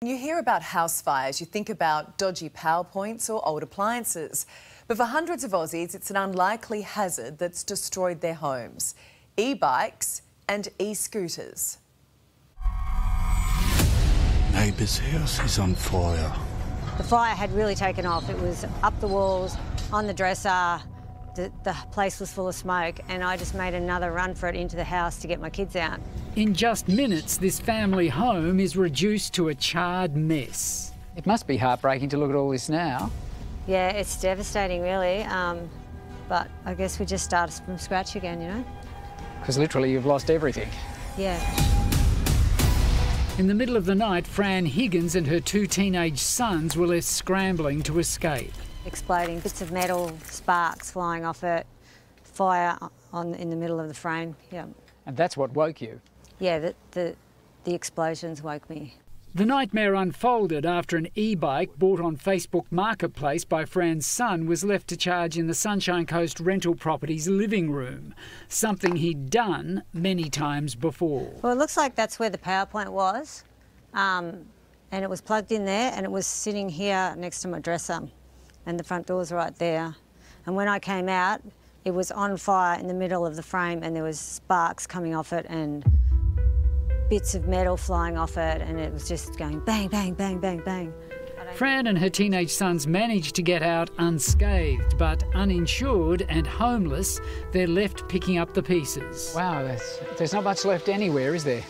When you hear about house fires, you think about dodgy power points or old appliances. But for hundreds of Aussies, it's an unlikely hazard that's destroyed their homes. E-bikes and e-scooters. Neighbour's house is on fire. The fire had really taken off. It was up the walls, on the dresser. The place was full of smoke, and I just made another run for it into the house to get my kids out. In just minutes, this family home is reduced to a charred mess. It must be heartbreaking to look at all this now. Yeah, it's devastating, really. But I guess we just started from scratch again, you know? Because literally you've lost everything. Yeah. In the middle of the night, Fran Higgins and her two teenage sons were left scrambling to escape. Exploding, bits of metal, sparks flying off it, fire in the middle of the frame, yeah. And that's what woke you? Yeah, the explosions woke me. The nightmare unfolded after an e-bike bought on Facebook Marketplace by Fran's son was left to charge in the Sunshine Coast rental property's living room, something he'd done many times before. Well, it looks like that's where the power point was, and it was plugged in there, and it was sitting here next to my dresser, and the front door's right there. And when I came out, it was on fire in the middle of the frame, and there was sparks coming off it and bits of metal flying off it, and it was just going bang, bang, bang, bang, bang. Fran and her teenage sons managed to get out unscathed, but uninsured and homeless, they're left picking up the pieces. Wow, there's not much left anywhere, is there?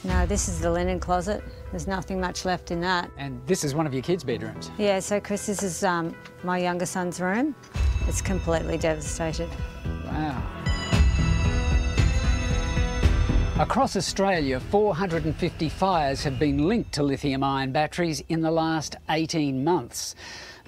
No, this is the linen closet. There's nothing much left in that. And this is one of your kids' bedrooms? Yeah, so Chris, this is my younger son's room. It's completely devastated. Wow. Across Australia, 450 fires have been linked to lithium-ion batteries in the last 18 months.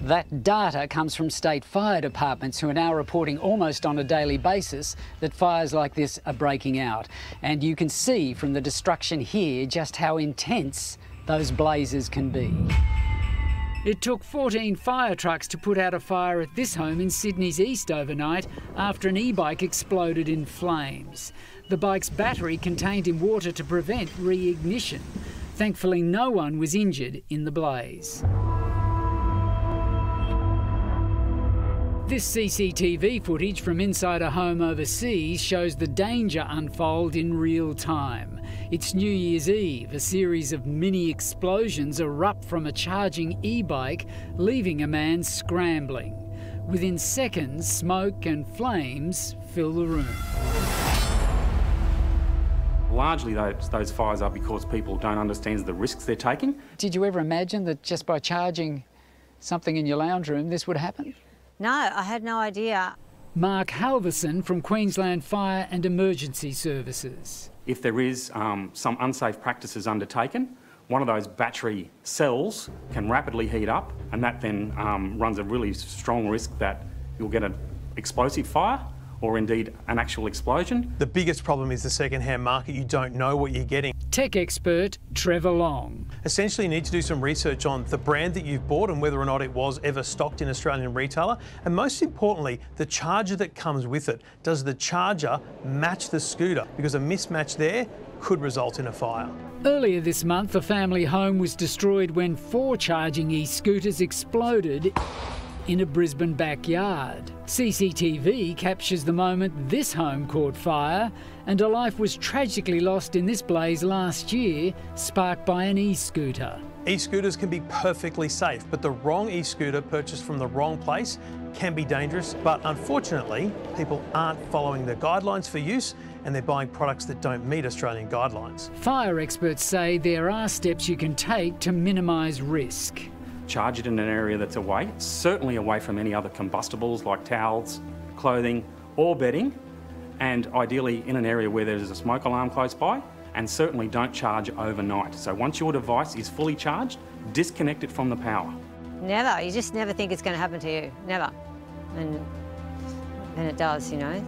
That data comes from state fire departments who are now reporting almost on a daily basis that fires like this are breaking out. And you can see from the destruction here just how intense those blazes can be. It took 14 fire trucks to put out a fire at this home in Sydney's east overnight after an e-bike exploded in flames. The bike's battery contained in water to prevent re-ignition. Thankfully, no one was injured in the blaze. This CCTV footage from inside a home overseas shows the danger unfold in real time. It's New Year's Eve. A series of mini explosions erupt from a charging e-bike, leaving a man scrambling. Within seconds, smoke and flames fill the room. Largely those fires are because people don't understand the risks they're taking. Did you ever imagine that just by charging something in your lounge room this would happen? No, I had no idea. Mark Halverson from Queensland Fire and Emergency Services. If there is some unsafe practices undertaken, one of those battery cells can rapidly heat up, and that then runs a really strong risk that you'll get an explosive fire or indeed an actual explosion. The biggest problem is the second-hand market. You don't know what you're getting. Tech expert Trevor Long. Essentially, you need to do some research on the brand that you've bought and whether or not it was ever stocked in Australian retailer. And most importantly, the charger that comes with it. Does the charger match the scooter? Because a mismatch there could result in a fire. Earlier this month, the family home was destroyed when 4 charging e-scooters exploded in a Brisbane backyard. CCTV captures the moment this home caught fire, and a life was tragically lost in this blaze last year, sparked by an e-scooter. E-scooters can be perfectly safe, but the wrong e-scooter purchased from the wrong place can be dangerous. But unfortunately, people aren't following the guidelines for use, and they're buying products that don't meet Australian guidelines. Fire experts say there are steps you can take to minimise risk. Charge it in an area that's away, certainly away from any other combustibles like towels, clothing or bedding, and ideally in an area where there's a smoke alarm close by, and certainly don't charge overnight. So once your device is fully charged, disconnect it from the power. Never. You just never think it's going to happen to you. Never. And it does, you know.